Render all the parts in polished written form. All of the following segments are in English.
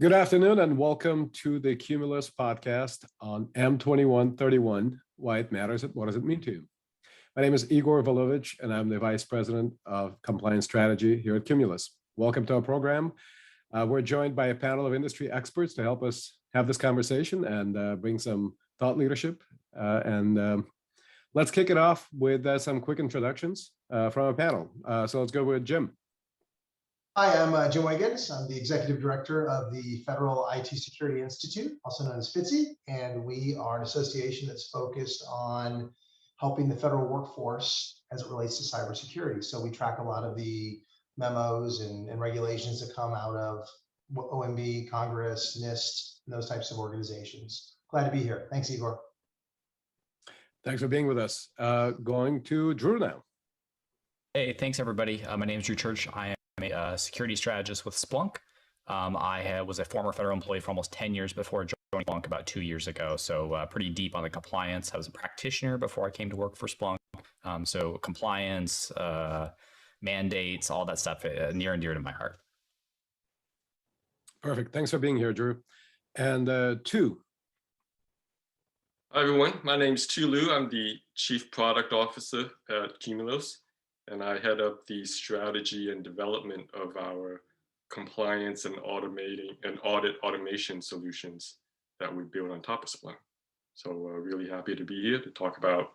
Good afternoon and welcome to the Qmulos podcast on M-21-31, Why It Matters and What Does It Mean to You. My name is Igor Volovich and I'm the Vice President of Compliance Strategy here at Qmulos. Welcome to our program. We're joined by a panel of industry experts to help us have this conversation and bring some thought leadership. Let's kick it off with some quick introductions from our panel. So let's go with Jim. Hi, I'm Jim Wiggins. I'm the Executive Director of the Federal IT Security Institute, also known as FITSI, and we are an association that's focused on helping the federal workforce as it relates to cybersecurity. So we track a lot of the memos and regulations that come out of OMB, Congress, NIST, and those types of organizations. Glad to be here. Thanks, Igor. Thanks for being with us. Going to Drew now. Hey, thanks everybody. My name is Drew Church. I am a security strategist with Splunk. I was a former federal employee for almost 10 years before joining Splunk about 2 years ago. So pretty deep on the compliance. I was a practitioner before I came to work for Splunk. So compliance, mandates, all that stuff near and dear to my heart. Perfect. Thanks for being here, Drew. And Tu. Hi, everyone. My name is Tu Lu. I'm the Chief Product Officer at Qmulos, and I head up the strategy and development of our compliance and audit automation solutions that we build on top of Splunk. So we're really happy to be here to talk about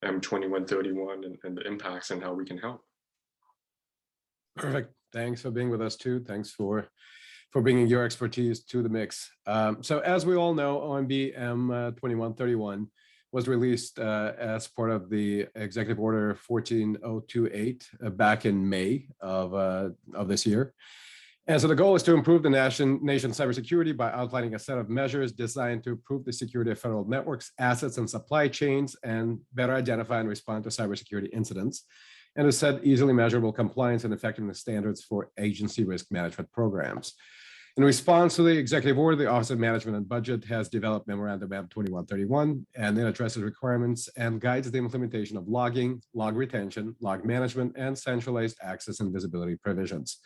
M-21-31 and the impacts and how we can help. Perfect. Thanks for being with us, too. Thanks for bringing your expertise to the mix. So as we all know, OMB M-21-31 was released as part of the Executive Order 14028 back in May of this year. And so the goal is to improve the nation's cybersecurity by outlining a set of measures designed to improve the security of federal networks, assets, and supply chains, and better identify and respond to cybersecurity incidents, and to set easily measurable compliance and effectiveness standards for agency risk management programs. In response to the executive order, the Office of Management and Budget has developed Memorandum M-21-31, and it addresses requirements and guides the implementation of logging, log retention, log management, and centralized access and visibility provisions.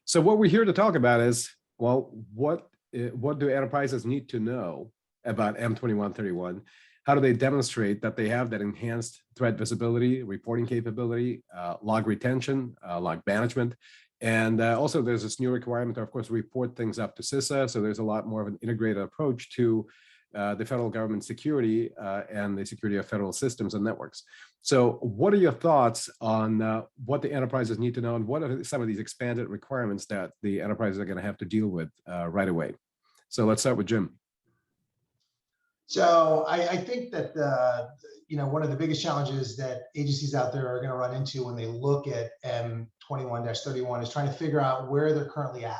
So what we're here to talk about is, well, what do enterprises need to know about M-21-31? How do they demonstrate that they have that enhanced threat visibility, reporting capability, log retention, log management? And also there's this new requirement to, of course, report things up to CISA. So there's a lot more of an integrated approach to the federal government security and the security of federal systems and networks. So what are your thoughts on what the enterprises need to know, and what are some of these expanded requirements that the enterprises are going to have to deal with right away? So let's start with Jim. So I think that one of the biggest challenges that agencies out there are going to run into when they look at M-21-31 is trying to figure out where they're currently at.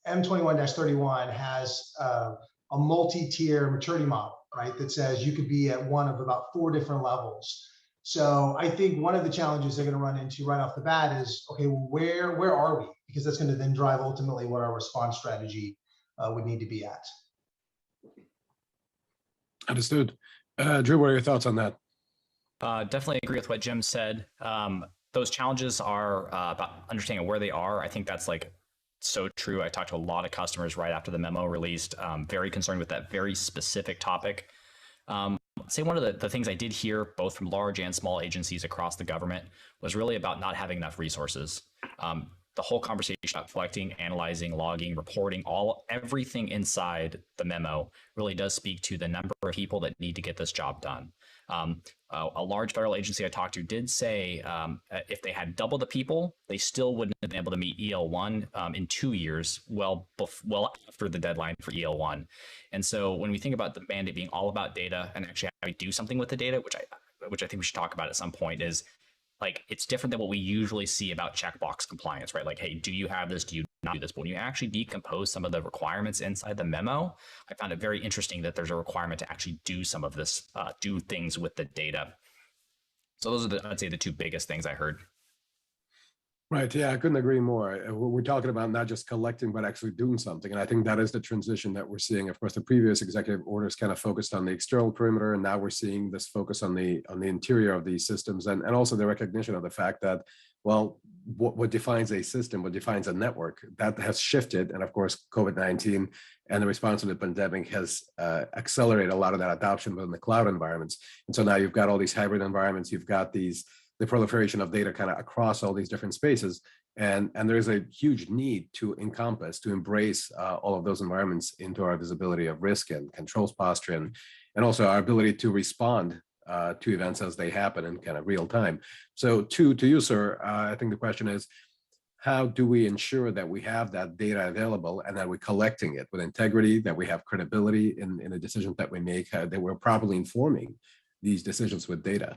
M-21-31 has a multi-tier maturity model, right? That says you could be at one of about 4 different levels. So I think one of the challenges they're going to run into right off the bat is, okay, where are we? Because that's going to then drive ultimately what our response strategy would need to be at. Understood. Drew, what are your thoughts on that? Definitely agree with what Jim said. Those challenges are about understanding where they are. I think that's like so true. I talked to a lot of customers right after the memo released, very concerned with that very specific topic. Say one of the things I did hear both from large and small agencies across the government was really about not having enough resources. The whole conversation about collecting, analyzing, logging, reporting, everything inside the memo really does speak to the number of people that need to get this job done. A large federal agency I talked to did say if they had double the people, they still wouldn't have been able to meet EL1 in 2 years, well after the deadline for EL1. And so when we think about the mandate being all about data and actually having to do something with the data, which I think we should talk about at some point, is like, it's different than what we usually see about checkbox compliance, right? Like, hey, do you have this? Do you not do this? But when you actually decompose some of the requirements inside the memo, I found it very interesting that there's a requirement to actually do some of this, do things with the data. So those are I'd say the 2 biggest things I heard. Right. Yeah, I couldn't agree more. We're talking about not just collecting, but actually doing something. And I think that is the transition that we're seeing. Of course, the previous executive orders kind of focused on the external perimeter, and now we're seeing this focus on the interior of these systems, and also the recognition of the fact that Well, what defines a system, what defines a network, that has shifted. And of course, COVID-19 and the response to the pandemic has accelerated a lot of that adoption within the cloud environments. And so now you've got all these hybrid environments, you've got the proliferation of data kind of across all these different spaces. And there is a huge need to encompass, to embrace all of those environments into our visibility of risk and controls posture, and also our ability to respond to events as they happen in kind of real time. So to you, sir, I think the question is, how do we ensure that we have that data available and that we're collecting it with integrity, that we have credibility in the decisions that we make, that we're properly informing these decisions with data?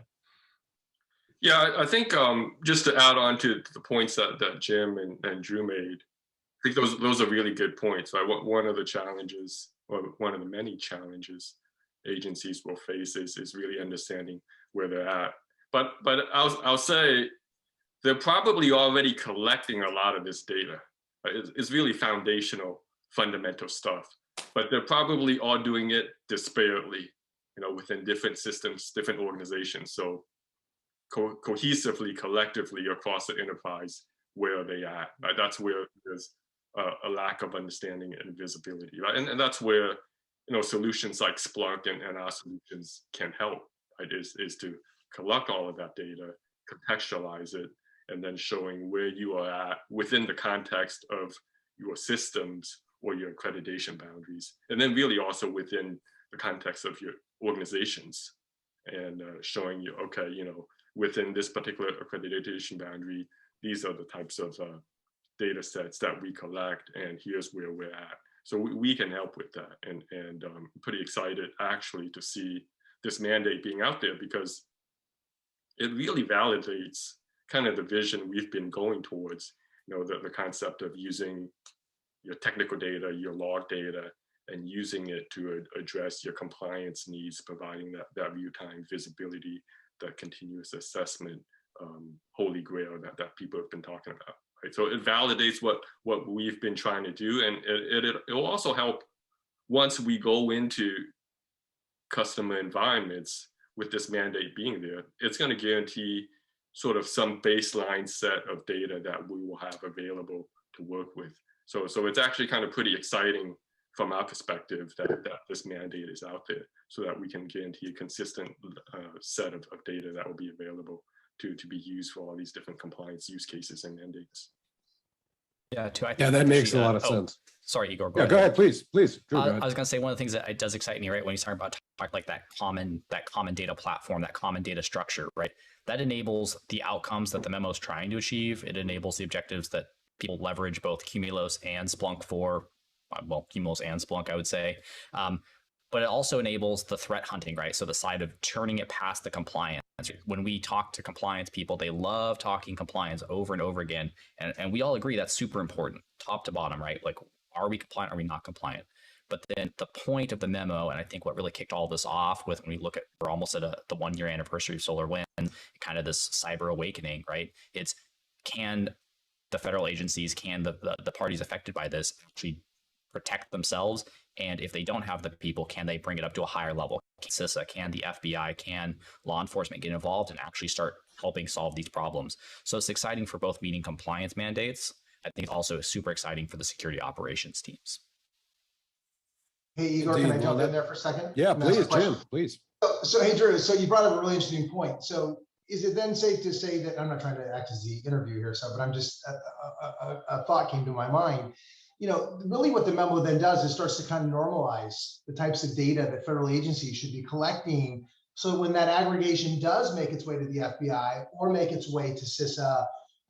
Yeah, I think just to add on to the points that Jim and Drew made, I think those are really good points. Right? One of the challenges, or one of the many challenges agencies will face is really understanding where they're at. But I'll say they're probably already collecting a lot of this data. Right? It's really foundational, fundamental stuff. But they're probably all doing it disparately, within different systems, different organizations. So cohesively, collectively across the enterprise, where are they at? Right? That's where there's a lack of understanding and visibility, right? And that's where solutions like Splunk and our solutions can help, right? Is to collect all of that data, contextualize it, and then showing where you are at within the context of your systems or your accreditation boundaries, and then really also within the context of your organizations, and showing you, okay, within this particular accreditation boundary, these are the types of data sets that we collect, and here's where we're at. So we can help with that, and I'm pretty excited actually to see this mandate being out there, because it really validates kind of the vision we've been going towards, the concept of using your technical data, your log data, and using it to address your compliance needs, providing that real-time visibility, that continuous assessment, holy grail that people have been talking about. Right? So it validates what we've been trying to do, and it will also help once we go into customer environments with this mandate being there. It's going to guarantee sort of some baseline set of data that we will have available to work with. So it's actually kind of pretty exciting from our perspective that this mandate is out there, so that we can guarantee a consistent set of data that will be available to be used for all these different compliance use cases and mandates. Yeah, I think that makes a lot of sense. Sorry, Igor. Go ahead, please. Drew, go ahead. I was going to say, one of the things that it does excite me, right, when you talk about like that common data platform, that common data structure, right, that enables the outcomes that the memo is trying to achieve. It enables the objectives that people leverage both Qmulos and Splunk for. Well, Qmulos and Splunk, I would say. But it also enables the threat hunting, right? So the side of turning it past the compliance. When we talk to compliance people, they love talking compliance over and over again. And we all agree that's super important, top to bottom, right? Like, are we compliant? Are we not compliant? But then the point of the memo, and I think what really kicked all this off with, when we look at, we're almost at the 1 year anniversary of SolarWinds, kind of this cyber awakening, right? It's, can the federal agencies, can the parties affected by this actually protect themselves? And if they don't have the people, can they bring it up to a higher level? Can CISA, can the FBI, can law enforcement get involved and actually start helping solve these problems? So it's exciting for both meeting compliance mandates. I think it's also super exciting for the security operations teams. Hey, Igor, can I jump in there for a second? Yeah, please, Jim, please. So hey, Drew, so you brought up a really interesting point. So is it then safe to say that, I'm not trying to act as the interview here, but I'm just, a thought came to my mind. Really what the memo then does is starts to kind of normalize the types of data that federal agencies should be collecting. So when that aggregation does make its way to the FBI or make its way to CISA,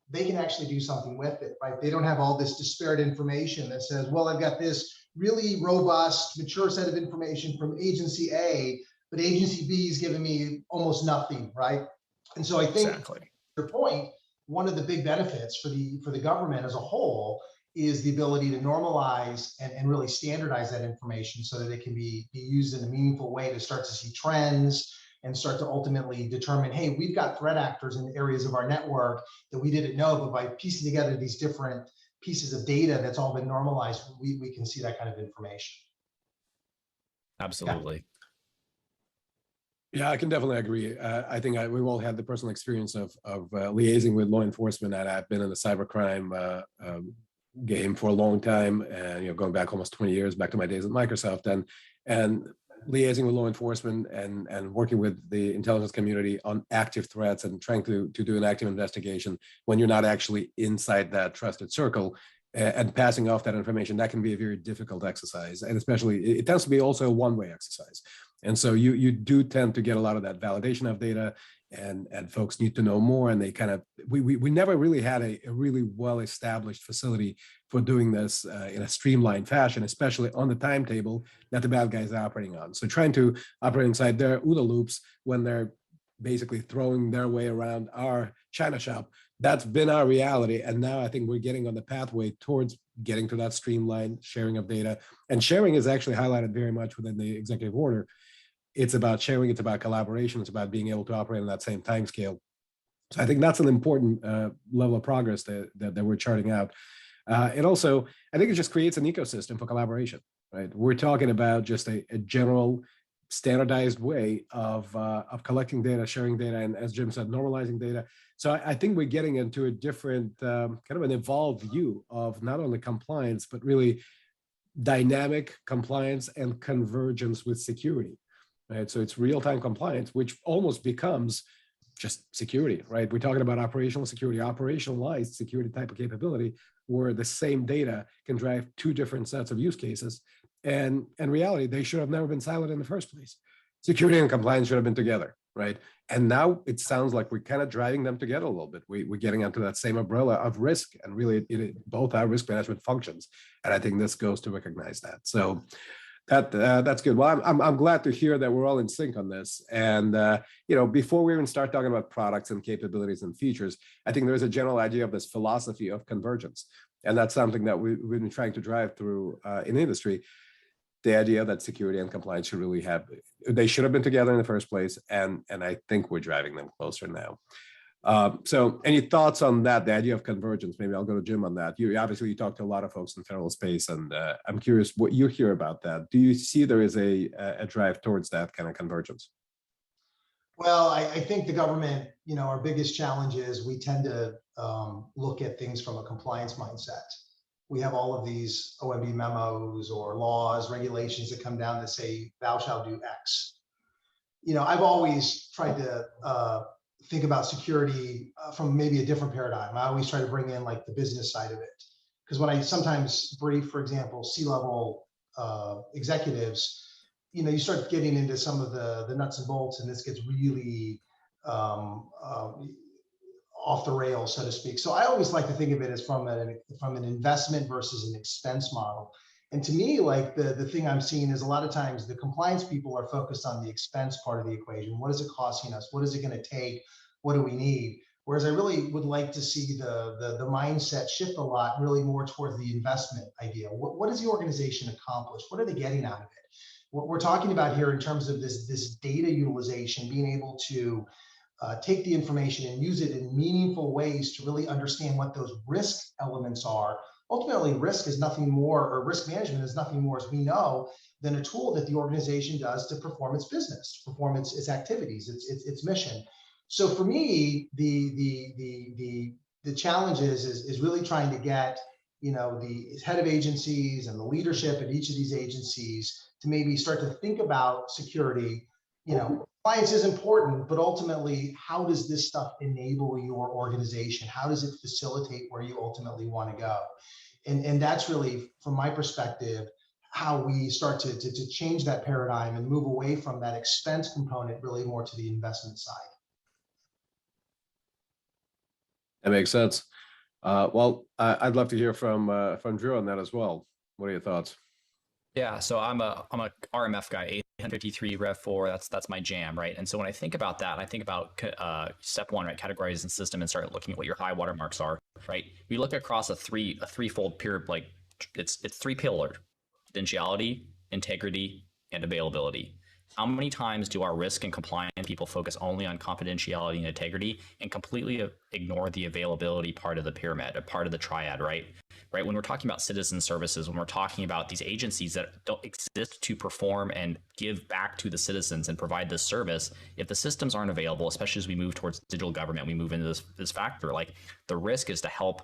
they can actually do something with it, right? They don't have all this disparate information that says, well, I've got this really robust, mature set of information from agency A, but agency B is giving me almost nothing, right? And so I think, exactly, to your point, one of the big benefits for the government as a whole is the ability to normalize and really standardize that information so that it can be used in a meaningful way to start to see trends and start to ultimately determine, hey, we've got threat actors in areas of our network that we didn't know, but by piecing together these different pieces of data that's all been normalized, we can see that kind of information. Absolutely. Yeah, I can definitely agree. I think we've all had the personal experience of liaising with law enforcement, and I've been in the cybercrime game for a long time, and going back almost 20 years, back to my days at Microsoft, and liaising with law enforcement and working with the intelligence community on active threats and trying to do an active investigation when you're not actually inside that trusted circle and passing off that information. That can be a very difficult exercise, and especially it tends to be also a one-way exercise. And so you do tend to get a lot of that validation of data, and folks need to know more. And they kind of we never really had a really well established facility for doing this in a streamlined fashion, especially on the timetable that the bad guys are operating on. So trying to operate inside their OODA loops when they're basically throwing their way around our China shop, that's been our reality. And now I think we're getting on the pathway towards getting to that streamlined sharing of data. And sharing is actually highlighted very much within the executive order. It's about sharing, it's about collaboration, it's about being able to operate on that same time scale. So I think that's an important level of progress that we're charting out. And also, I think it just creates an ecosystem for collaboration, right? We're talking about just a general standardized way of collecting data, sharing data, and as Jim said, normalizing data. So I think we're getting into a different kind of an evolved view of not only compliance, but really dynamic compliance and convergence with security. Right, so it's real-time compliance, which almost becomes just security, right? We're talking about operational security, operationalized security type of capability, where the same data can drive two different sets of use cases. And in reality, they should have never been siloed in the first place. Security and compliance should have been together, right? And now it sounds like we're kind of driving them together a little bit. We're getting onto that same umbrella of risk, and really both are risk management functions. And I think this goes to recognize that. So that's good. Well, I'm glad to hear that we're all in sync on this. And before we even start talking about products and capabilities and features, I think there's a general idea of this philosophy of convergence, and that's something that we've been trying to drive through in the industry. The idea that security and compliance they should have been together in the first place, and I think we're driving them closer now. So any thoughts on that, the idea of convergence? Maybe I'll go to Jim on that. You talk to a lot of folks in federal space, and I'm curious what you hear about that. Do you see there is a drive towards that kind of convergence? Well, I think the government, our biggest challenge is we tend to look at things from a compliance mindset. We have all of these OMB memos or laws, regulations that come down that say, thou shalt do X. I've always tried to think about security from maybe a different paradigm. I always try to bring in like the business side of it. Because when I sometimes brief, for example, C-level executives, you start getting into some of the nuts and bolts, and this gets really off the rails, so to speak. So I always like to think of it as from an investment versus an expense model. And to me, like the thing I'm seeing is a lot of times the compliance people are focused on the expense part of the equation. What is it costing us? What is it going to take? What do we need? Whereas I really would like to see the mindset shift a lot, really more towards the investment idea. What does the organization accomplish? What are they getting out of it? What we're talking about here in terms of this data utilization, being able to take the information and use it in meaningful ways to really understand what those risk elements are. Ultimately, risk is nothing more, or risk management is nothing more, as we know, than a tool that the organization does to perform its business, to perform its activities, its mission. So for me, the challenge is really trying to get the head of agencies and the leadership at each of these agencies to maybe start to think about security. Compliance is important, but ultimately, how does this stuff enable your organization? How does it facilitate where you ultimately want to go? And that's really, from my perspective, how we start to change that paradigm and move away from that expense component really more to the investment side. That makes sense. Well, I'd love to hear from Drew on that as well. What are your thoughts? Yeah, so I'm a RMF guy, 853 Rev 4. That's my jam, right? And so when I think about that, I think about step one, right? Categorize the system and start looking at what your high water marks are, right? We look across a threefold pyramid, like it's three pillared: confidentiality, integrity, and availability. how many times do our risk and compliance people focus only on confidentiality and integrity and completely ignore the availability part of the pyramid, a part of the triad, right? Right. When we're talking about citizen services, when we're talking about these agencies that don't exist to perform and give back to the citizens and provide this service, if the systems aren't available, especially as we move towards digital government, we move into this factor, like the risk is to help,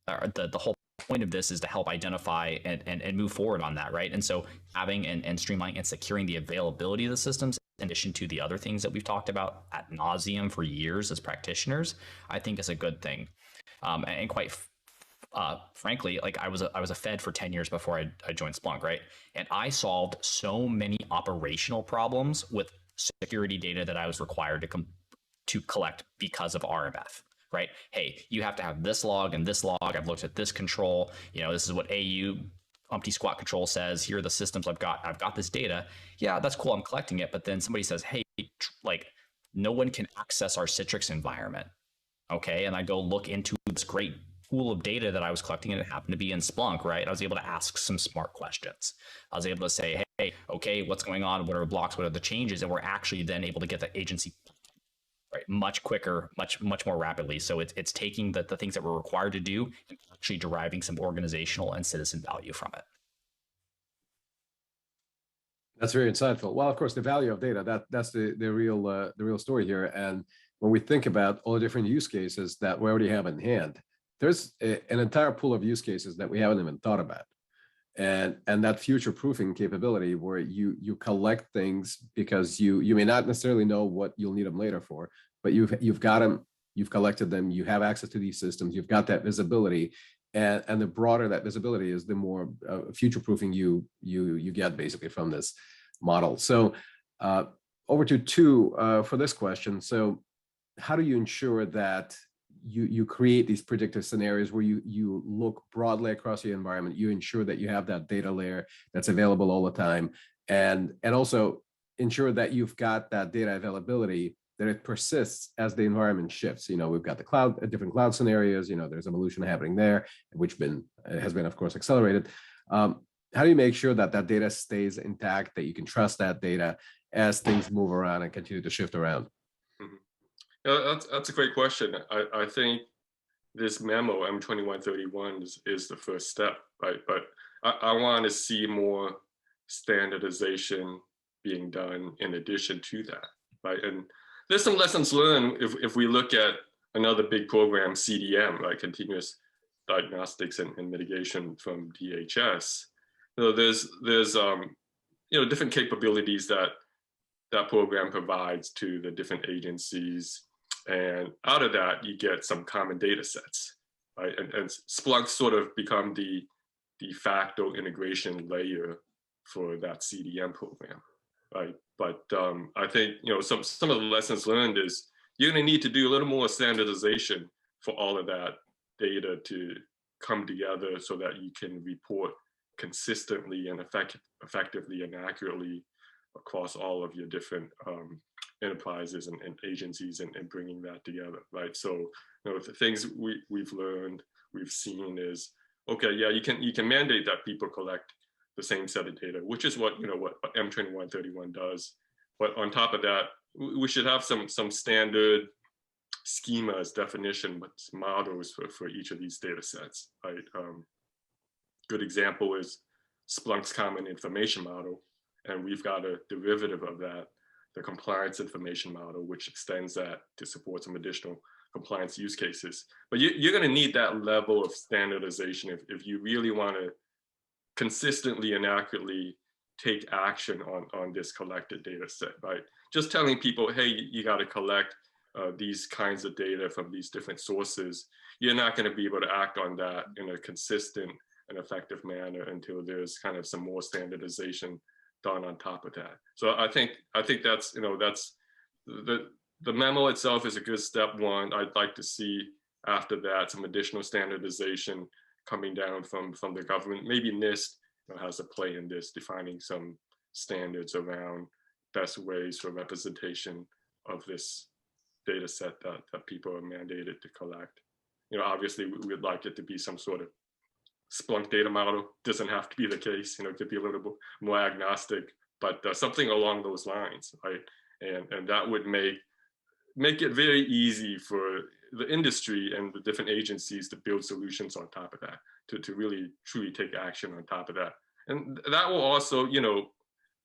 the whole point of this is to help identify and move forward on that, right? And so having and streamlining and securing the availability of the systems, in addition to the other things that we've talked about ad nauseum for years as practitioners, I think is a good thing. And quite frankly, like I was a Fed for 10 years before I joined Splunk, right? And I solved so many operational problems with security data that I was required to collect because of RMF. Right? Hey, you have to have this log and this log. I've looked at this control. You know, this is what AU umpty squat control says. Here are the systems I've got. I've got this data. Yeah, that's cool. I'm collecting it. But then somebody says, hey, like no one can access our Citrix environment. Okay. And I go look into this great pool of data that I was collecting, and it happened to be in Splunk, right? I was able to ask some smart questions. I was able to say, hey, okay, what's going on? What are blocks? What are the changes? And we're actually then able to get the agency right much quicker, much more rapidly. So it's taking the things that we're required to do and actually deriving some organizational and citizen value from it. That's very insightful. Well, of course, the value of data, that's the real story here. And when we think about all the different use cases that we already have in hand, there's an entire pool of use cases that we haven't even thought about. And that future proofing capability where you collect things because you may not necessarily know what you'll need them later for, but you've got them, you've collected them, you have access to these systems, you've got that visibility, and the broader that visibility is, the more future proofing you get basically from this model. So over to Tu for this question. So how do you ensure that you create these predictive scenarios where you look broadly across your environment, you ensure that you have that data layer that's available all the time, and also ensure that you've got that data availability, that it persists as the environment shifts. You know, we've got the cloud, different cloud scenarios, you know, there's evolution happening there, which has been, of course, accelerated. How do you make sure that that data stays intact, that you can trust that data as things move around and continue to shift around? Mm-hmm. Yeah, that's a great question. I think this memo, M-21-31, is the first step, right? But I want to see more standardization being done in addition to that, right? And there's some lessons learned if we look at another big program, CDM, right? Continuous Diagnostics and Mitigation from DHS. So there's different capabilities that program provides to the different agencies. And out of that, you get some common data sets, right? And Splunk sort of become the de facto integration layer for that CDM program, right? But I think some of the lessons learned is you're going to need to do a little more standardization for all of that data to come together so that you can report consistently and effectively and accurately across all of your different enterprises and agencies and bringing that together, right? So, the things we've learned, we've seen is, okay, yeah, you can mandate that people collect the same set of data, which is what M-21-31 does. But on top of that, we should have some standard schemas, definition models for each of these data sets, right? Good example is Splunk's Common Information Model, and we've got a derivative of that, the Compliance Information Model, which extends that to support some additional compliance use cases. But you're going to need that level of standardization if you really want to consistently and accurately take action on this collected data set, right? Just telling people, hey, you got to collect these kinds of data from these different sources, you're not going to be able to act on that in a consistent and effective manner until there's kind of some more standardization done on top of that. So I think that's that's the memo itself is a good step one. I'd like to see after that some additional standardization coming down from the government. Maybe NIST has a play in this, defining some standards around best ways for representation of this data set that people are mandated to collect. Obviously we would like it to be some sort of Splunk data model. Doesn't have to be the case. It could be a little bit more agnostic, but something along those lines, right? And that would make it very easy for the industry and the different agencies to build solutions on top of that, to really truly take action on top of that. And that will also,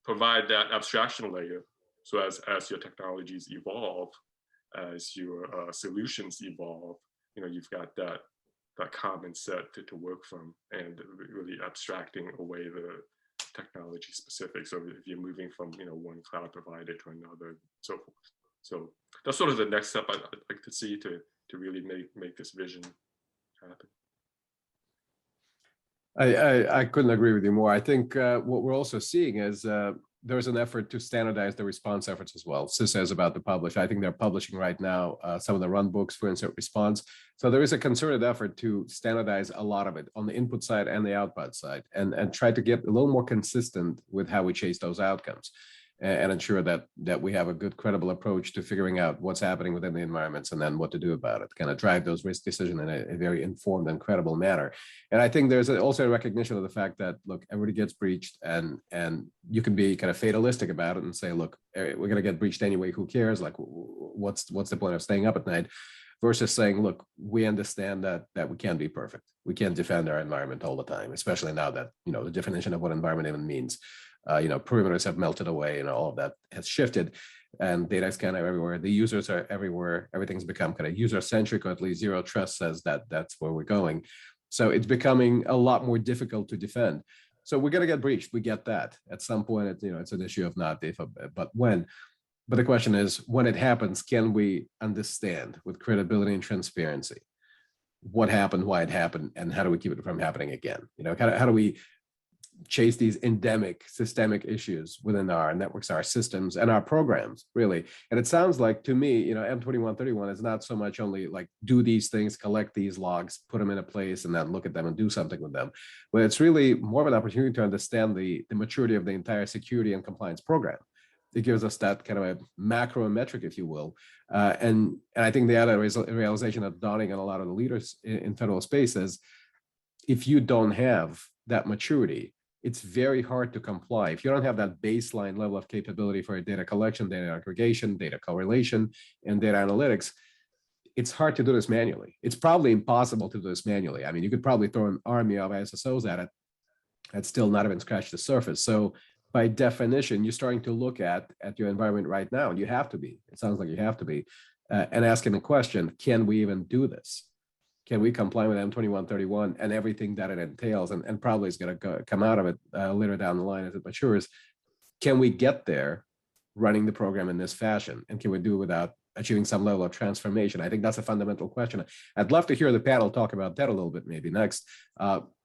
provide that abstraction layer. So as your technologies evolve, as your solutions evolve, you've got that common set to work from, and really abstracting away the technology specific. So if you're moving from one cloud provider to another, so forth. So that's sort of the next step I'd like to see to really make this vision happen. I couldn't agree with you more. I think what we're also seeing is there's an effort to standardize the response efforts as well. CISA is about to publish. I think they're publishing right now some of the run books for incident response. So there is a concerted effort to standardize a lot of it on the input side and the output side, and try to get a little more consistent with how we chase those outcomes, and ensure that we have a good, credible approach to figuring out what's happening within the environments and then what to do about it, kind of drive those risk decisions in a very informed and credible manner. And I think there's also a recognition of the fact that, look, everybody gets breached, and you can be kind of fatalistic about it and say, look, we're going to get breached anyway, who cares? Like, what's the point of staying up at night? Versus saying, look, we understand that we can't be perfect. We can't defend our environment all the time, especially now that, the definition of what environment even means. Perimeters have melted away, and all of that has shifted, and data is kind of everywhere. The users are everywhere. Everything's become kind of user-centric, or at least zero trust says that that's where we're going. So it's becoming a lot more difficult to defend. So we're going to get breached. We get that. At some point, it's an issue of not if, but when. But the question is, when it happens, can we understand with credibility and transparency what happened, why it happened, and how do we keep it from happening again? How do we chase these endemic systemic issues within our networks, our systems, and our programs, really? And it sounds like, to me, M-21-31 is not so much only like do these things, collect these logs, put them in a place, and then look at them and do something with them. But it's really more of an opportunity to understand the maturity of the entire security and compliance program. It gives us that kind of a macro metric, if you will. And I think the other realization that's dawning on a lot of the leaders in federal space is, if you don't have that maturity, it's very hard to comply. If you don't have that baseline level of capability for data collection, data aggregation, data correlation, and data analytics, it's hard to do this manually. It's probably impossible to do this manually. I mean, you could probably throw an army of SSOs at it and still not even scratch the surface. So by definition, you're starting to look at your environment right now, and you have to be. It sounds like you have to be, and asking the question, can we even do this? Can we comply with M-21-31 and everything that it entails, and probably is going to come out of it later down the line as it matures? Can we get there running the program in this fashion? And can we do it without achieving some level of transformation? I think that's a fundamental question. I'd love to hear the panel talk about that a little bit maybe next.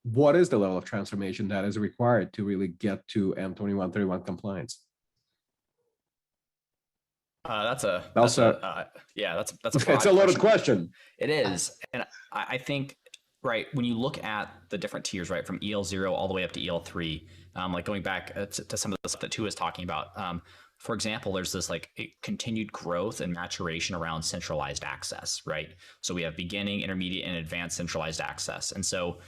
What is the level of transformation that is required to really get to M-21-31 compliance? That's a it's a loaded question. It is. And I think, right, when you look at the different tiers, right, from EL0 all the way up to EL3, like going back to some of the stuff that Tu was talking about, for example, there's this like continued growth and maturation around centralized access, right? So we have beginning, intermediate, and advanced centralized access. And so,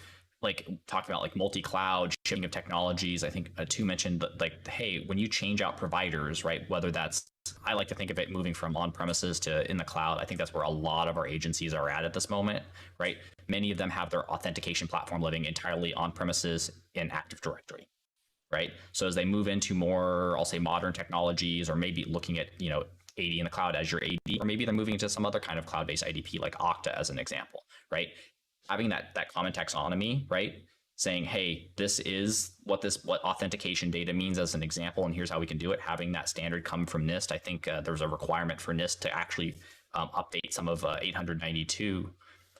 like, talking about like multi-cloud shipping of technologies, I think Tu mentioned like, hey, when you change out providers, right, whether that's, I like to think of it moving from on-premises to in the cloud. I think that's where a lot of our agencies are at this moment, right? Many of them have their authentication platform living entirely on-premises in Active Directory, right? So as they move into more, I'll say, modern technologies, or maybe looking at, AD in the cloud as your AD, or maybe they're moving into some other kind of cloud-based IDP like Okta as an example, right? Having that common taxonomy, right? Saying, hey, this is what authentication data means as an example, and here's how we can do it. Having that standard come from NIST, I think there's a requirement for NIST to actually update some of 892.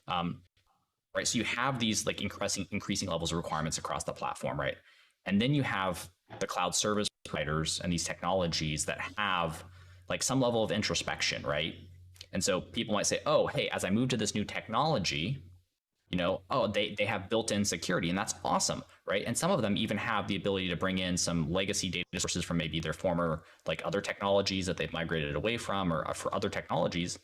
Right, so you have these like increasing levels of requirements across the platform, right? And then you have the cloud service providers and these technologies that have like some level of introspection, right? And so people might say, oh, hey, as I move to this new technology, they have built-in security, and that's awesome, right? And some of them even have the ability to bring in some legacy data sources from maybe their former like other technologies that they've migrated away from, or for other technologies.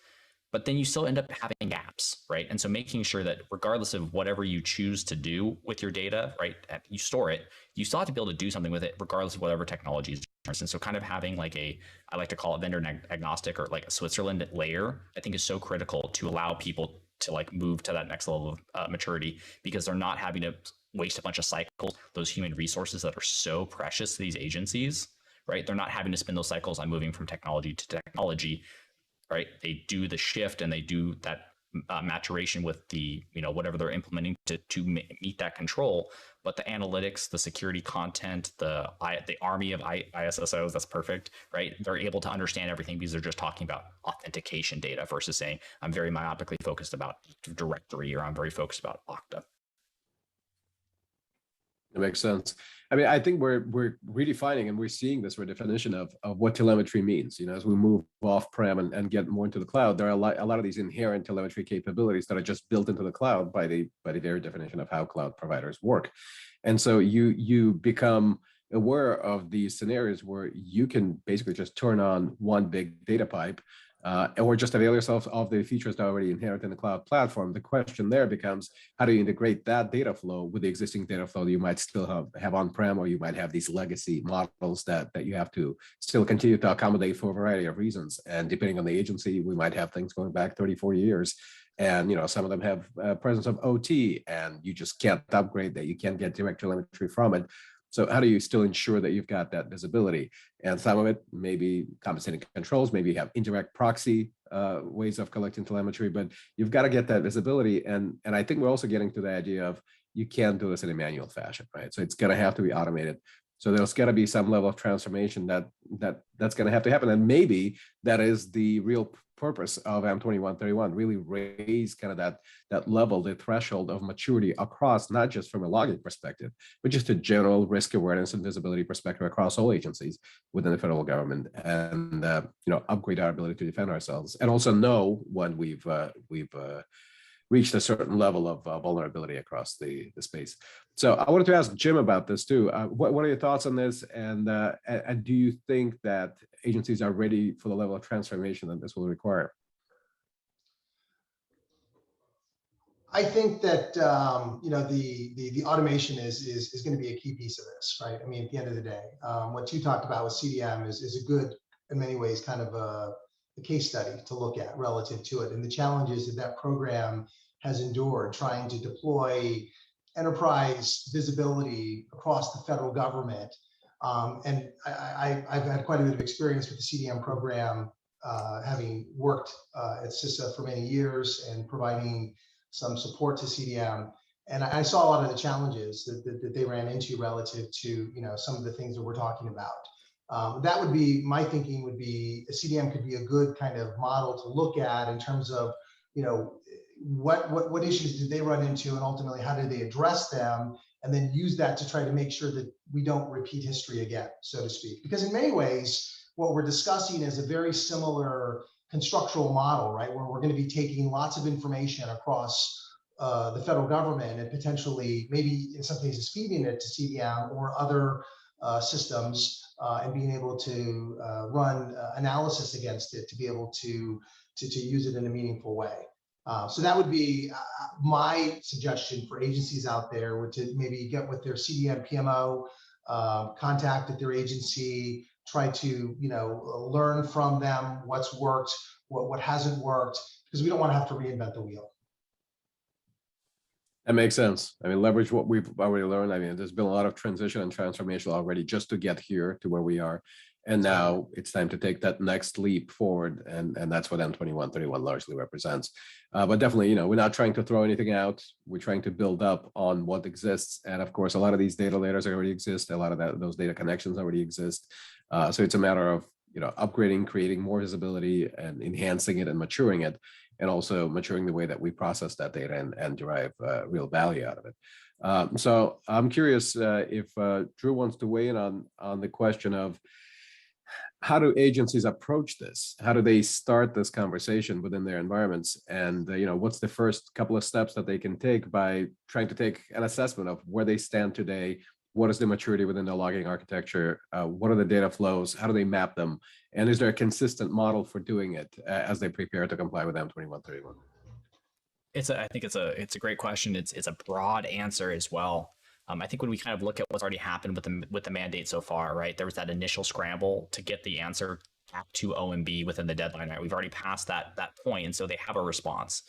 but then you still end up having gaps, right? And so making sure that regardless of whatever you choose to do with your data, right, you store it, you still have to be able to do something with it regardless of whatever technology is. And so kind of having like I like to call it vendor agnostic or like a Switzerland layer, I think is so critical to allow people to like move to that next level of maturity, because they're not having to waste a bunch of cycles, those human resources that are so precious to these agencies, right? They're not having to spend those cycles on moving from technology to technology, right? They do the shift and they do that maturation with the, whatever they're implementing to meet that control. But the analytics, the security content, the army of ISSOs, that's perfect, right? They're able to understand everything because they're just talking about authentication data versus saying, I'm very myopically focused about directory, or I'm very focused about Okta. It makes sense. I mean, I think we're redefining and we're seeing this redefinition of what telemetry means. As we move off-prem and get more into the cloud, there are a lot of these inherent telemetry capabilities that are just built into the cloud by the very definition of how cloud providers work. And so you become aware of these scenarios where you can basically just turn on one big data pipe, or just avail yourself of the features that are already inherent in the cloud platform. The question there becomes, how do you integrate that data flow with the existing data flow that you might still have on-prem, or you might have these legacy models that you have to still continue to accommodate for a variety of reasons. And depending on the agency, we might have things going back 30, 40 years. And some of them have presence of OT, and you just can't upgrade that. You can't get direct telemetry from it. So how do you still ensure that you've got that visibility? And some of it may be compensating controls, maybe you have indirect proxy ways of collecting telemetry, but you've got to get that visibility. And I think we're also getting to the idea of you can't do this in a manual fashion, right? So it's going to have to be automated. So there's got to be some level of transformation that's going to have to happen. And maybe that is the real purpose of M-21-31, really raise kind of that level, the threshold of maturity across, not just from a logging perspective, but just a general risk awareness and visibility perspective across all agencies within the federal government, and upgrade our ability to defend ourselves, and also know when we've reached a certain level of vulnerability across the space. So I wanted to ask Jim about this too. What are your thoughts on this? And do you think that agencies are ready for the level of transformation that this will require? I think that the automation is going to be a key piece of this, right? I mean, at the end of the day, what you talked about with CDM is a good, in many ways, kind of a case study to look at relative to it, and the challenges that program has endured trying to deploy enterprise visibility across the federal government. And I've had quite a bit of experience with the CDM program, having worked at CISA for many years and providing some support to CDM. And I saw a lot of the challenges that they ran into relative to some of the things that we're talking about. That would be, my thinking would be, a CDM could be a good kind of model to look at in terms of what issues did they run into, and ultimately how did they address them, and then use that to try to make sure that we don't repeat history again, so to speak. Because in many ways, what we're discussing is a very similar constructural model, right? Where we're going to be taking lots of information across the federal government and potentially, maybe in some cases, feeding it to CDM or other systems, and being able to run analysis against it to be able to use it in a meaningful way. So that would be my suggestion for agencies out there, would to maybe get with their CDM PMO, contact at their agency, try to learn from them what's worked, what hasn't worked, because we don't want to have to reinvent the wheel. That makes sense. I mean, leverage what we've already learned. I mean, there's been a lot of transition and transformation already just to get here to where we are. And now it's time to take that next leap forward. And that's what M-21-31 largely represents. But definitely, we're not trying to throw anything out. We're trying to build up on what exists. And of course, a lot of these data layers already exist. A lot of those data connections already exist. So it's a matter of, upgrading, creating more visibility and enhancing it and maturing it, and also maturing the way that we process that data and derive real value out of it. So I'm curious if Drew wants to weigh in on the question of, how do agencies approach this? How do they start this conversation within their environments? And what's the first couple of steps that they can take by trying to take an assessment of where they stand today What is the maturity within the logging architecture? What are the data flows? How do they map them? And is there a consistent model for doing it as they prepare to comply with M-21-31? I think it's a great question. It's a broad answer as well. I think when we kind of look at what's already happened with the mandate so far, right? There was that initial scramble to get the answer back to OMB within the deadline. Right? We've already passed that point, and so they have a response.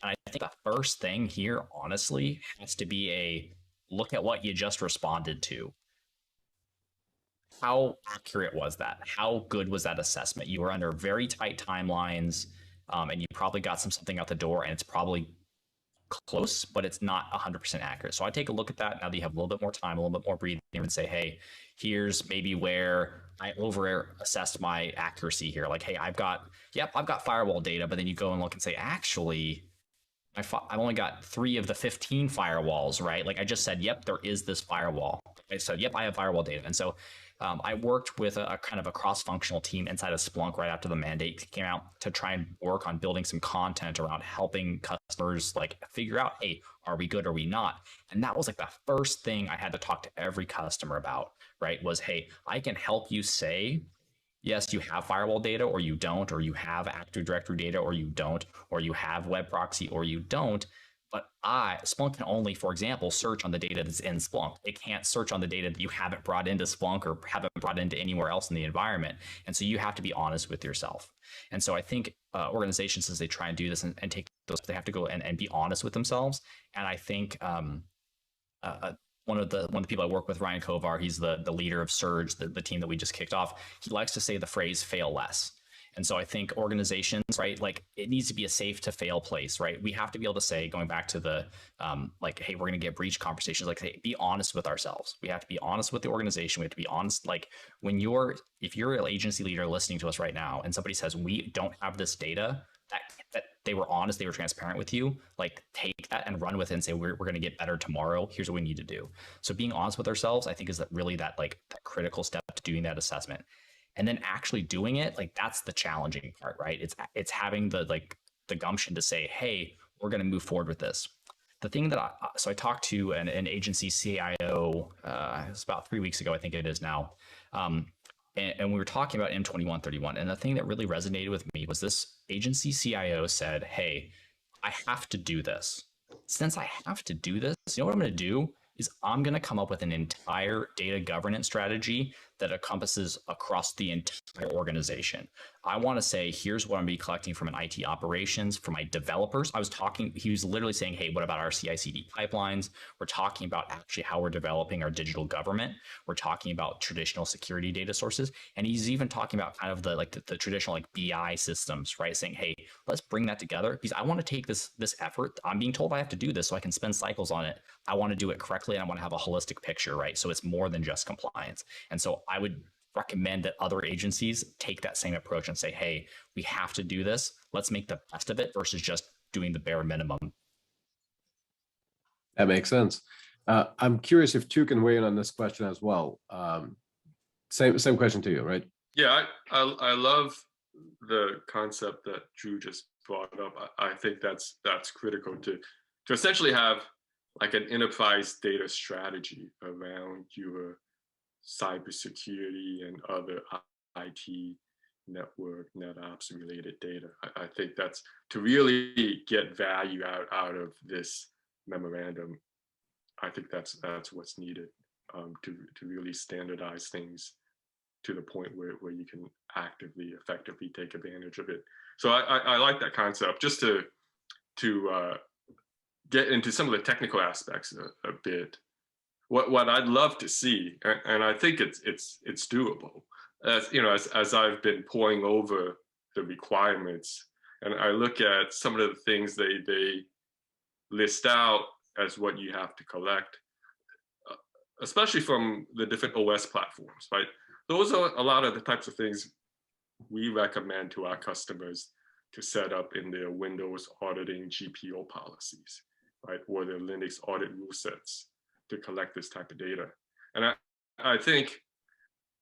And I think the first thing here, honestly, has to be a look at what you just responded to. How accurate was that? How good was that assessment? You were under very tight timelines, and you probably got something out the door, and it's probably close, but it's not 100% accurate. So I take a look at that now that you have a little bit more time, a little bit more breathing, and say, hey, here's maybe where I over assessed my accuracy here. Like, hey, I've got firewall data, but then you go and look and say, actually, I've only got 3 of the 15 firewalls, right? Like I just said, yep, there is this firewall. I said, yep, I have firewall data. And so I worked with a kind of a cross-functional team inside of Splunk right after the mandate came out to try and work on building some content around helping customers like figure out, hey, are we good or are we not? And that was like the first thing I had to talk to every customer about, right? Was, hey, I can help you say, yes, you have firewall data or you don't, or you have Active Directory data or you don't, or you have web proxy or you don't. But Splunk can only, for example, search on the data that's in Splunk. It can't search on the data that you haven't brought into Splunk or haven't brought into anywhere else in the environment. And so you have to be honest with yourself. And so I think organizations, as they try and do this and take those, they have to go and be honest with themselves. And I think one of the people I work with, Ryan Kovar, he's the leader of Surge, the team that we just kicked off. He likes to say the phrase "fail less." And so I think organizations, right, like it needs to be a safe to fail place, right? We have to be able to say, going back to the like, hey, we're going to get breach conversations, like, hey, be honest with ourselves. We have to be honest with the organization. We have to be honest. Like if you're an agency leader listening to us right now and somebody says, we don't have this data, that they were honest, they were transparent with you, like take that and run with it and say, we're going to get better tomorrow. Here's what we need to do. So being honest with ourselves, I think is that really that critical step to doing that assessment. And then actually doing it, like that's the challenging part, right? It's having the gumption to say, hey, we're going to move forward with this. The thing that I talked to an agency CIO, it was about 3 weeks ago, I think it is now. And we were talking about M-21-31. And the thing that really resonated with me was this agency CIO said, hey, I have to do this. Since I have to do this, you know what I'm going to do is I'm going to come up with an entire data governance strategy that encompasses across the entire organization. I want to say, here's what I'm going to be collecting from an IT operations, from my developers. He was literally saying, hey, what about our CI/CD pipelines? We're talking about actually how we're developing our digital government. We're talking about traditional security data sources. And he's even talking about kind of the traditional BI systems, right? Saying, hey, let's bring that together because I want to take this effort. I'm being told I have to do this so I can spend cycles on it. I want to do it correctly and I want to have a holistic picture, right? So it's more than just compliance. And so I would recommend that other agencies take that same approach and say, hey, we have to do this. Let's make the best of it versus just doing the bare minimum. That makes sense. I'm curious if Tu can weigh in on this question as well. Same question to you, right? Yeah, I love the concept that Drew just brought up. I think that's critical to essentially have like an enterprise data strategy around your cybersecurity and other IT network, NetOps related data. I think that's to really get value out of this memorandum. I think that's what's needed to really standardize things to the point where you can actively, effectively take advantage of it. So I like that concept. Just to get into some of the technical aspects a bit. What I'd love to see, and I think it's doable, as I've been poring over the requirements, and I look at some of the things they list out as what you have to collect, especially from the different OS platforms, right? Those are a lot of the types of things we recommend to our customers to set up in their Windows auditing GPO policies, right? Or their Linux audit rule sets to collect this type of data. And I think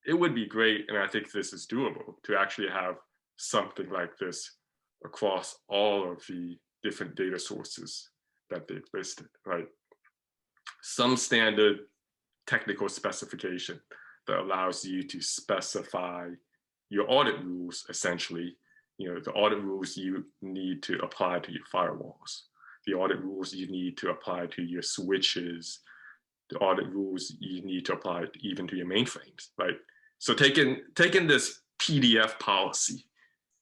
it would be great, and I think this is doable, to actually have something like this across all of the different data sources that they listed, right? Some standard technical specification that allows you to specify your audit rules, essentially. The audit rules you need to apply to your firewalls, the audit rules you need to apply to your switches, the audit rules you need to apply even to your mainframes, right? So taking this PDF policy,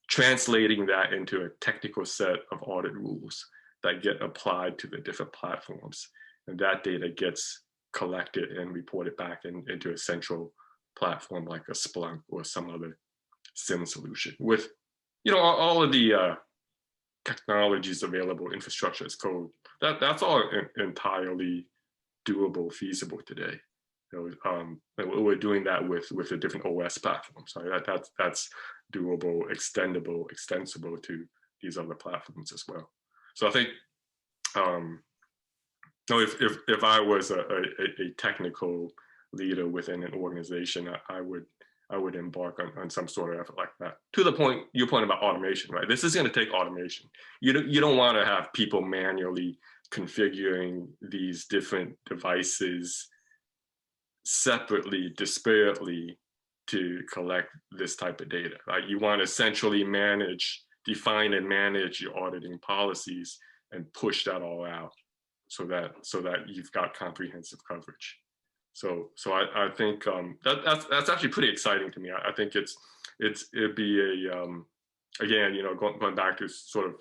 translating that into a technical set of audit rules that get applied to the different platforms, and that data gets collected and reported back into a central platform like a Splunk or some other SIM solution with, all of the technologies available, infrastructure as code. That's all entirely doable, feasible today. We're doing that with the different OS platforms. Right? That's doable, extendable, extensible to these other platforms as well. So I think, if I was a technical leader within an organization, I would embark on some sort of effort like that. To the point, your point about automation, right? This is going to take automation. You don't want to have people manually configuring these different devices separately, disparately to collect this type of data, right? You want to centrally define and manage your auditing policies and push that all out so that you've got comprehensive coverage. So I think that's actually pretty exciting to me. I think it'd be again, going back to sort of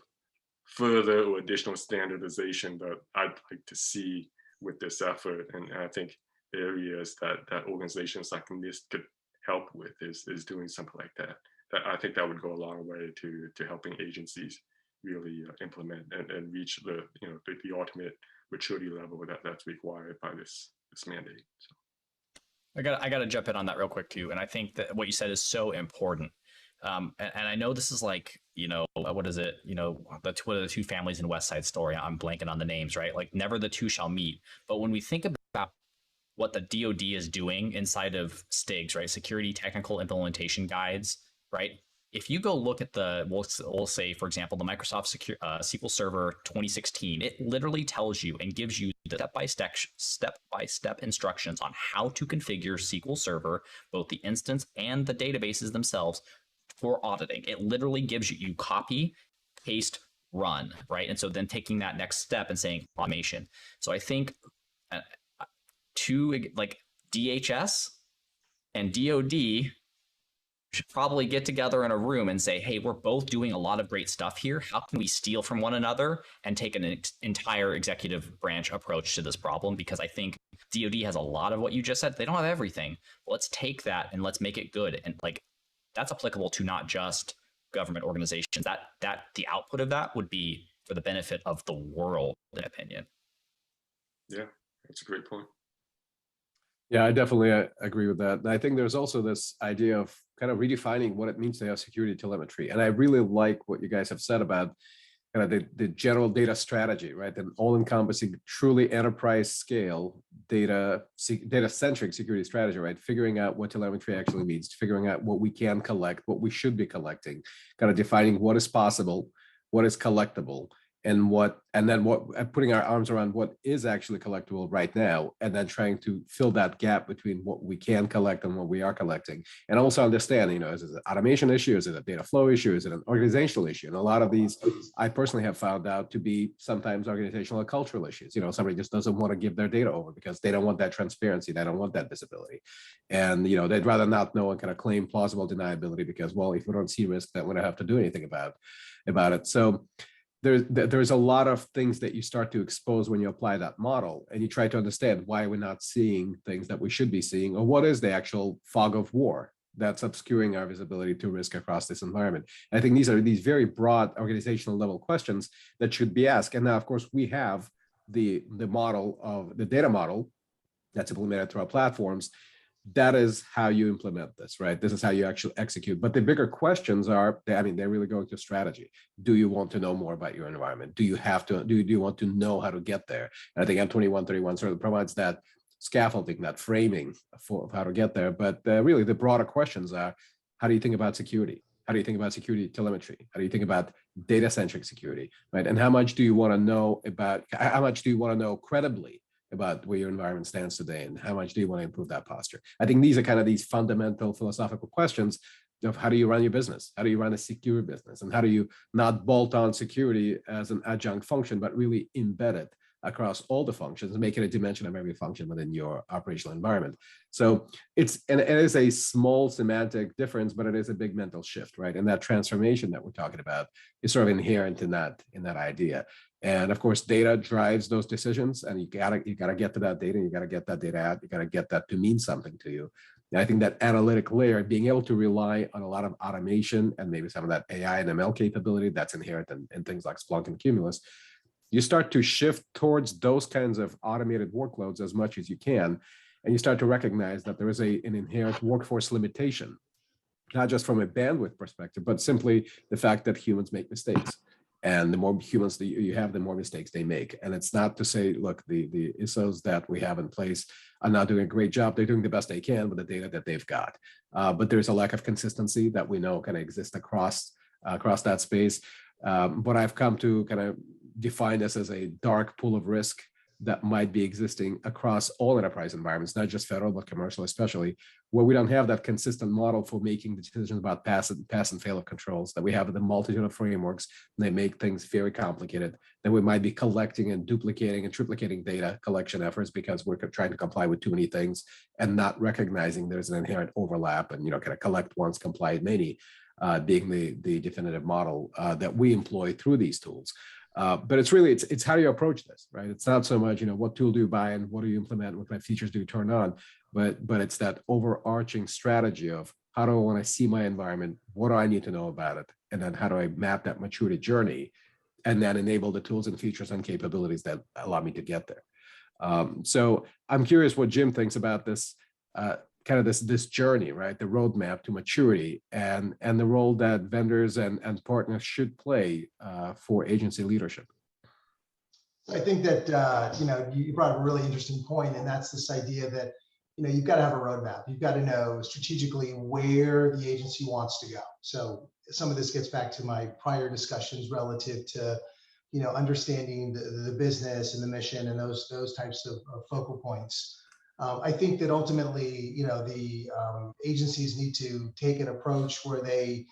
further or additional standardization that I'd like to see with this effort. And I think areas that organizations like this could help with is doing something like that. I think that would go a long way to helping agencies really implement and reach the ultimate maturity level that's required by this mandate. So. I got to jump in on that real quick too, and I think that what you said is so important. And I know this is like, what is it? What are the two families in West Side Story? I'm blanking on the names, right? Like never the two shall meet. But when we think about what the DoD is doing inside of STIGs, right? Security Technical Implementation Guides, right? If you go look at we'll say, for example, the Microsoft SQL Server 2016, it literally tells you and gives you the step-by-step instructions on how to configure SQL Server, both the instance and the databases themselves for auditing. It literally gives you copy, paste, run, right? And so then taking that next step and saying automation. So I think like DHS and DoD should probably get together in a room and say, hey, we're both doing a lot of great stuff here. How can we steal from one another and take an entire executive branch approach to this problem? Because I think DoD has a lot of what you just said. They don't have everything. Let's take that and let's make it good. And like that's applicable to not just government organizations. That the output of that would be for the benefit of the world, in my opinion. Yeah, that's a great point. Yeah, I definitely agree with that. And I think there's also this idea of kind of redefining what it means to have security telemetry. And I really like what you guys have said about kind of the general data strategy, right? An all-encompassing, truly enterprise scale data-centric security strategy, right? Figuring out what telemetry actually means, figuring out what we can collect, what we should be collecting, kind of defining what is possible, what is collectible, and putting our arms around what is actually collectible right now, and then trying to fill that gap between what we can collect and what we are collecting. And also understand, is it an automation issue? Is it a data flow issue? Is it an organizational issue? And a lot of these, I personally have found out to be sometimes organizational or cultural issues. Somebody just doesn't want to give their data over because they don't want that transparency. They don't want that visibility. And, they'd rather not know and kind of claim plausible deniability because, well, if we don't see risk, then we don't have to do anything about it. So there's a lot of things that you start to expose when you apply that model and you try to understand why we're not seeing things that we should be seeing, or what is the actual fog of war that's obscuring our visibility to risk across this environment. And I think these are very broad organizational level questions that should be asked. And now, of course, we have the model of the data model that's implemented through our platforms. That is how you implement this, right? This is how you actually execute. But the bigger questions are, they're really going to strategy. Do you want to know more about your environment? Do you want to know how to get there? And I think M-21-31 sort of provides that scaffolding, that framing of how to get there. But really the broader questions are, how do you think about security? How do you think about security telemetry? How do you think about data-centric security, right? And how much do you want to know credibly about where your environment stands today and how much do you want to improve that posture? I think these are kind of these fundamental philosophical questions of how do you run your business? How do you run a secure business? And how do you not bolt on security as an adjunct function, but really embed it across all the functions and make it a dimension of every function within your operational environment. So it is a small semantic difference, but it is a big mental shift, right? And that transformation that we're talking about is sort of inherent in that idea. And of course, data drives those decisions, and you gotta get to that data, and you gotta get that data out, you gotta get that to mean something to you. And I think that analytic layer, being able to rely on a lot of automation and maybe some of that AI and ML capability that's inherent in things like Splunk and Qmulos, you start to shift towards those kinds of automated workloads as much as you can, and you start to recognize that there is an inherent workforce limitation, not just from a bandwidth perspective, but simply the fact that humans make mistakes. And the more humans that you have, the more mistakes they make. And it's not to say, look, the ISOs that we have in place are not doing a great job. They're doing the best they can with the data that they've got. But there's a lack of consistency that we know kind of exists across that space. What I've come to kind of define this as a dark pool of risk that might be existing across all enterprise environments, not just federal, but commercial especially, where we don't have that consistent model for making decisions about pass and fail of controls, that we have the multitude of frameworks, and they make things very complicated, that we might be collecting and duplicating and triplicating data collection efforts because we're trying to comply with too many things and not recognizing there's an inherent overlap and, kind of collect once, comply many, being the definitive model that we employ through these tools. But it's how do you approach this, right? It's not so much, what tool do you buy and what do you implement, what kind of features do you turn on, but it's that overarching strategy of how do I want to see my environment, what do I need to know about it, and then how do I map that maturity journey, and then enable the tools and features and capabilities that allow me to get there. So I'm curious what Jim thinks about this, kind of this journey, right? The roadmap to maturity and the role that vendors and partners should play for agency leadership. I think that, you brought up a really interesting point, and that's this idea that, you've got to have a roadmap. You've got to know strategically where the agency wants to go. So some of this gets back to my prior discussions relative to, understanding the business and the mission and those types of focal points. I think that ultimately, the agencies need to take an approach where they,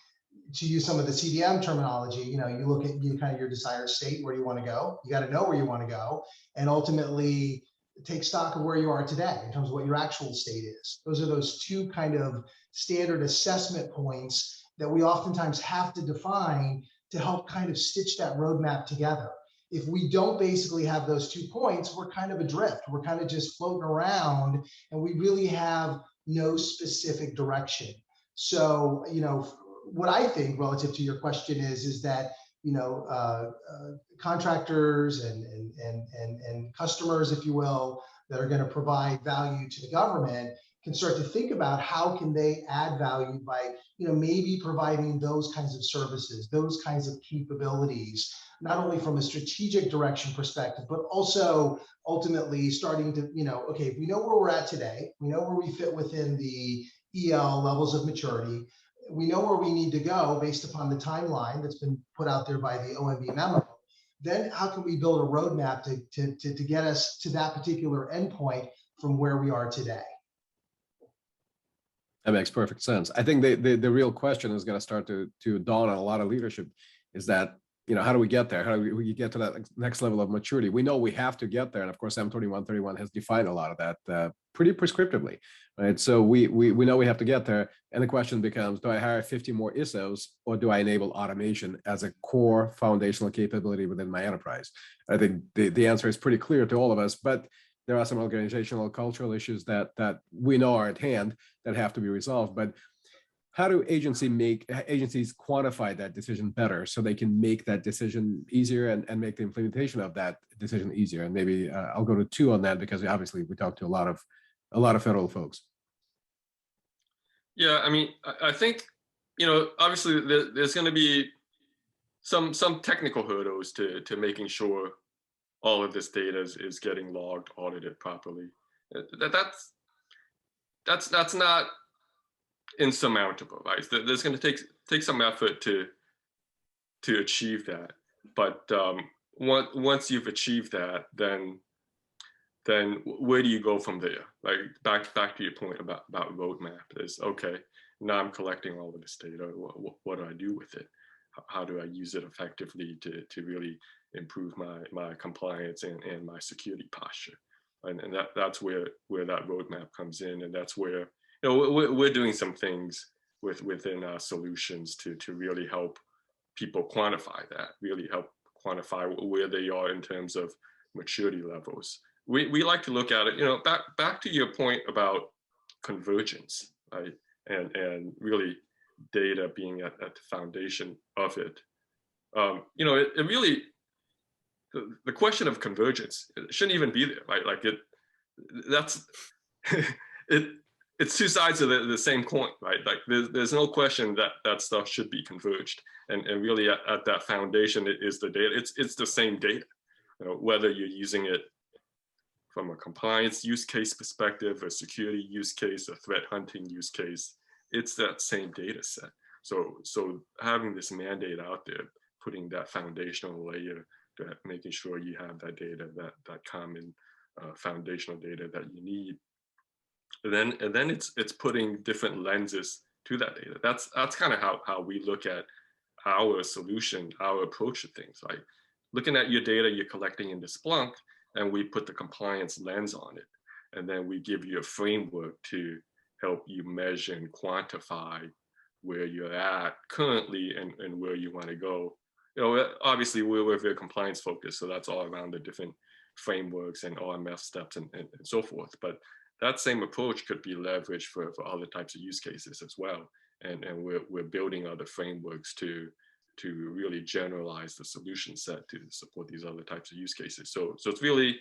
to use some of the CDM terminology, you look at kind of your desired state, where you want to go. You got to know where you want to go, and ultimately take stock of where you are today in terms of what your actual state is. Those are those two kind of standard assessment points that we oftentimes have to define to help kind of stitch that roadmap together. If we don't basically have those 2 points, we're kind of adrift. We're kind of just floating around, and we really have no specific direction. So, what I think relative to your question is that, contractors and customers, if you will, that are going to provide value to the government can start to think about how can they add value by, maybe providing those kinds of services, those kinds of capabilities, not only from a strategic direction perspective, but also ultimately starting to, okay, we know where we're at today. We know where we fit within the EL levels of maturity. We know where we need to go based upon the timeline that's been put out there by the OMB memo. Then how can we build a roadmap to get us to that particular endpoint from where we are today? That makes perfect sense. I think the real question is going to start to dawn on a lot of leadership is that, how do we get there? How do we get to that next level of maturity? We know we have to get there. And of course, M-21-31 has defined a lot of that pretty prescriptively, right? So we know we have to get there. And the question becomes, do I hire 50 more ISOs, or do I enable automation as a core foundational capability within my enterprise? I think the answer is pretty clear to all of us, but there are some organizational, cultural issues that we know are at hand that have to be resolved. But how do agencies quantify that decision better so they can make that decision easier and make the implementation of that decision easier? And maybe I'll go to 2 on that, because obviously we talk to a lot of federal folks. Yeah, I mean, I think, obviously there's going to be some technical hurdles to making sure all of this data is getting logged, audited properly. That's not insurmountable, right? There's going to take some effort to achieve that. But once you've achieved that, then then where do you go from there? Like back to your point about roadmap is, okay, now I'm collecting all of this data. What do I do with it? How do I use it effectively to really improve my compliance and my security posture? And that's where that roadmap comes in. And that's where, we're doing some things within our solutions to really help people quantify that, really help quantify where they are in terms of maturity levels. We like to look at it, back to your point about convergence, right? And really data being at the foundation of it. It really, the question of convergence, it shouldn't even be there, right? Like it's two sides of the same coin, right? Like there's no question that stuff should be converged. And really at that foundation, it is the data. It's the same data, whether you're using it from a compliance use case perspective, a security use case, a threat hunting use case, it's that same data set. So having this mandate out there, putting that foundational layer, to making sure you have that data, that common foundational data that you need. And then it's putting different lenses to that data. That's kind of how we look at our solution, our approach to things. Like looking at your data you're collecting in the Splunk, and we put the compliance lens on it. And then we give you a framework to help you measure and quantify where you're at currently and where you want to go. Obviously we're very compliance focused, so that's all around the different frameworks and OMF steps and so forth. But that same approach could be leveraged for other types of use cases as well. And we're building other frameworks to really generalize the solution set to support these other types of use cases. So it's really,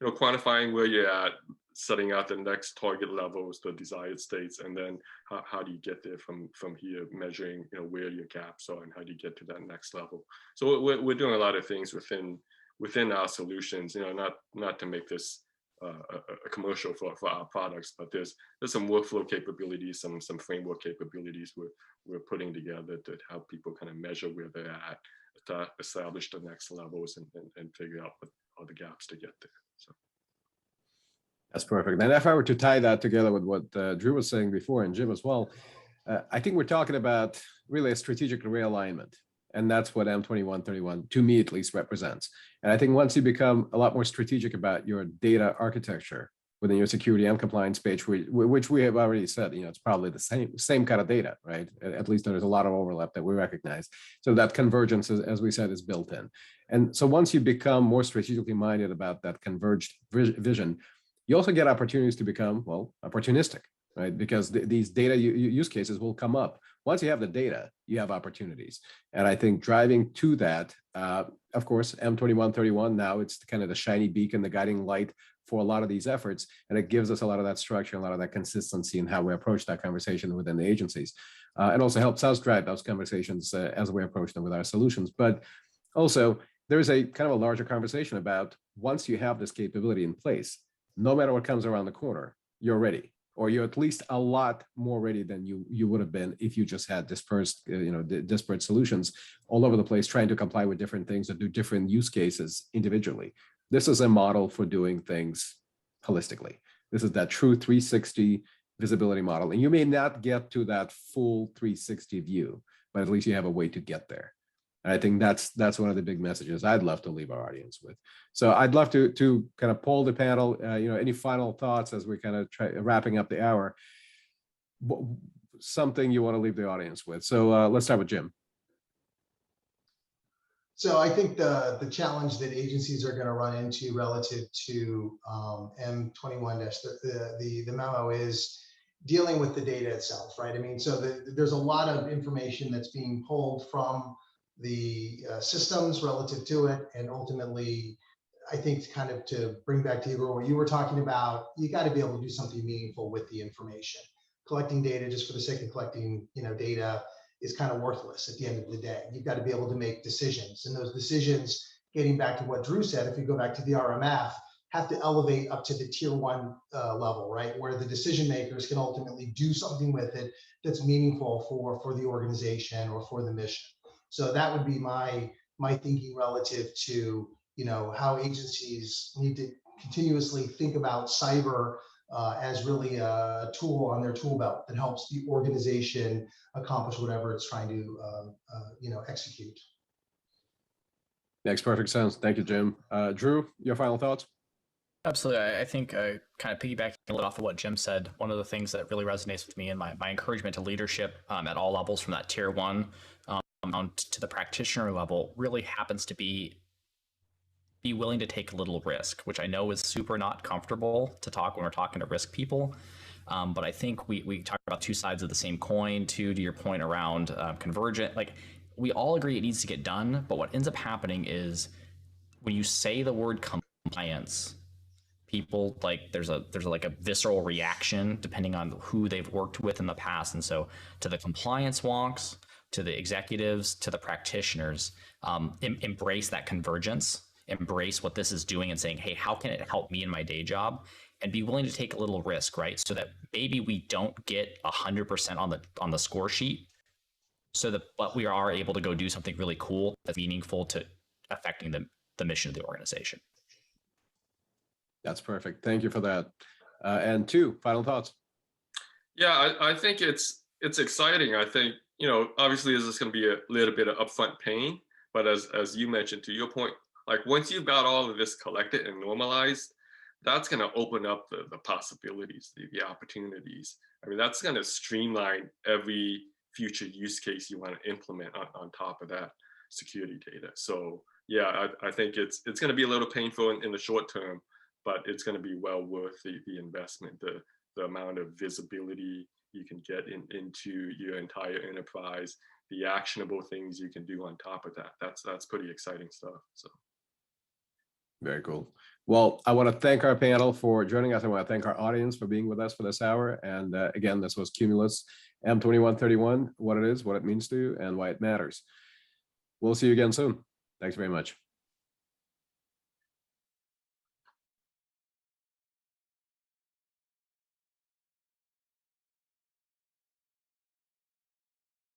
quantifying where you're at, setting out the next target levels, the desired states, and then how do you get there from here, measuring, where your gaps are and how do you get to that next level. So we're doing a lot of things within our solutions, not to make this a commercial for our products, but there's some workflow capabilities, some framework capabilities we're putting together to help people kind of measure where they're at, to establish the next levels and figure out what are the gaps to get there. So that's perfect. And if I were to tie that together with what Drew was saying before, and Jim as well, I think we're talking about really a strategic realignment. And that's what M-21-31, to me at least, represents. And I think once you become a lot more strategic about your data architecture within your security and compliance page, which we have already said, it's probably the same kind of data, right? At least there's a lot of overlap that we recognize. So that convergence, as we said, is built in. And so once you become more strategically minded about that converged vision, you also get opportunities to become, well, opportunistic, right? Because these data use cases will come up. Once you have the data, you have opportunities. And I think driving to that, of course, M-21-31, now it's kind of the shiny beacon, the guiding light for a lot of these efforts. And it gives us a lot of that structure, a lot of that consistency in how we approach that conversation within the agencies. And also helps us drive those conversations as we approach them with our solutions. But also, there's a kind of a larger conversation about once you have this capability in place, no matter what comes around the corner, you're ready. Or you're at least a lot more ready than you would have been if you just had disparate solutions all over the place, trying to comply with different things or do different use cases individually. This is a model for doing things holistically. This is that true 360 visibility model. And you may not get to that full 360 view, but at least you have a way to get there. And I think that's one of the big messages I'd love to leave our audience with. So I'd love to kind of poll the panel, any final thoughts as we kind of try wrapping up the hour, something you want to leave the audience with. So let's start with Jim. So I think the challenge that agencies are going to run into relative to M-21, the memo is dealing with the data itself, right? I mean, so there's a lot of information that's being pulled from the systems relative to it, and ultimately, I think kind of to bring back to Igor what you were talking about, you got to be able to do something meaningful with the information. Collecting data just for the sake of collecting, data is kind of worthless at the end of the day. You've got to be able to make decisions, and those decisions, getting back to what Drew said, if you go back to the RMF, have to elevate up to the tier 1 level, right, where the decision makers can ultimately do something with it that's meaningful for the organization or for the mission. So that would be my thinking relative to how agencies need to continuously think about cyber as really a tool on their tool belt that helps the organization accomplish whatever it's trying to execute. Makes perfect sense. Thank you, Jim. Drew, your final thoughts? Absolutely. I think kind of piggybacking a little off of what Jim said, one of the things that really resonates with me and my encouragement to leadership at all levels, from that tier one to the practitioner level, really happens to be willing to take a little risk, which I know is super not comfortable to talk when we're talking to risk people. But I think we talk about two sides of the same coin, too, to your point around convergent. Like, we all agree it needs to get done, but what ends up happening is when you say the word compliance, people, like, there's a visceral reaction depending on who they've worked with in the past. And so to the compliance wonks, to the executives, to the practitioners, embrace that convergence, embrace what this is doing and saying, hey, how can it help me in my day job? And be willing to take a little risk, right? So that maybe we don't get 100% on the score sheet, but we are able to go do something really cool that's meaningful to affecting the mission of the organization. That's perfect. Thank you for that. And two, final thoughts. Yeah, I think it's exciting. I think, obviously this is going to be a little bit of upfront pain, but as you mentioned, to your point, like, once you've got all of this collected and normalized, that's going to open up the possibilities, the opportunities. I mean, that's going to streamline every future use case you want to implement on top of that security data. So yeah, I think it's going to be a little painful in the short term, but it's going to be well worth the investment, the amount of visibility you can get into your entire enterprise, the actionable things you can do on top of that. That's pretty exciting stuff. So. Very cool. Well, I want to thank our panel for joining us. I want to thank our audience for being with us for this hour. And again, this was Qmulos M-21-31, what it is, what it means to you, and why it matters. We'll see you again soon. Thanks very much.